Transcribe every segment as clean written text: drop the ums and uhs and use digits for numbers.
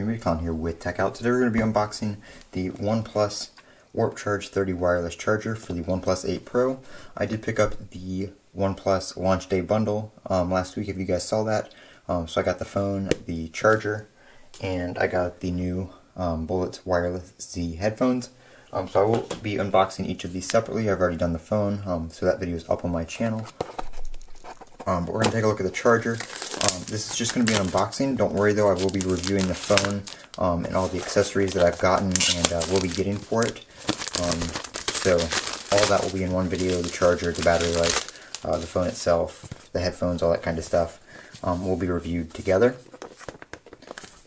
everybody, Colin here with Tech Out. Today we're going to be unboxing the OnePlus Warp Charge 30 wireless charger for the OnePlus 8 Pro. I did pick up the OnePlus launch day bundle last week, if you guys saw that. So I got the phone, the charger, and I got the new Bullets Wireless Z headphones. So I will be unboxing each of these separately. I've already done the phone, so that video is up on my channel. But we're going to take a look at the charger. This is just going to be an unboxing. Don't worry though, I will be reviewing the phone and all the accessories that I've gotten and will be getting for it. So all that will be in one video: the charger, the battery life, the phone itself, the headphones, all that kind of stuff will be reviewed together.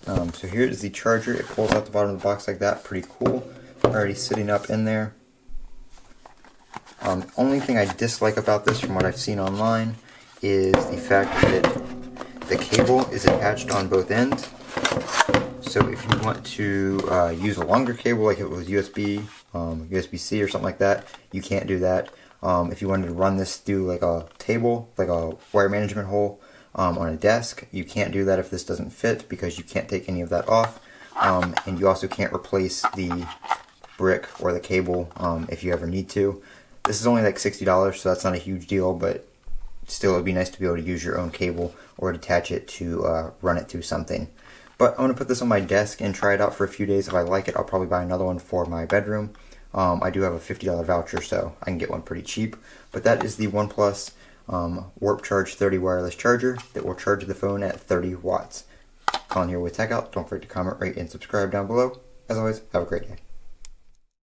So here is the charger. It pulls out the bottom of the box like that. Pretty cool. Already sitting up in there. Only thing I dislike about this from what I've seen online is the fact that the cable is attached on both ends. So if you want to use a longer cable, like it was USB, USB-C or something like that, you can't do that. If you wanted to run this through like a table, like a wire management hole on a desk, you can't do that if this doesn't fit, because you can't take any of that off. And you also can't replace the brick or the cable if you ever need to. This is only like $60, so that's not a huge deal, but still, it'd be nice to be able to use your own cable or detach it to run it through something. But I'm going to put this on my desk and try it out for a few days. If I like it, I'll probably buy another one for my bedroom. I do have a $50 voucher, so I can get one pretty cheap. But that is the OnePlus Warp Charge 30 wireless charger that will charge the phone at 30 watts. Colin here with Tech Out. Don't forget to comment, rate, and subscribe down below. As always, have a great day.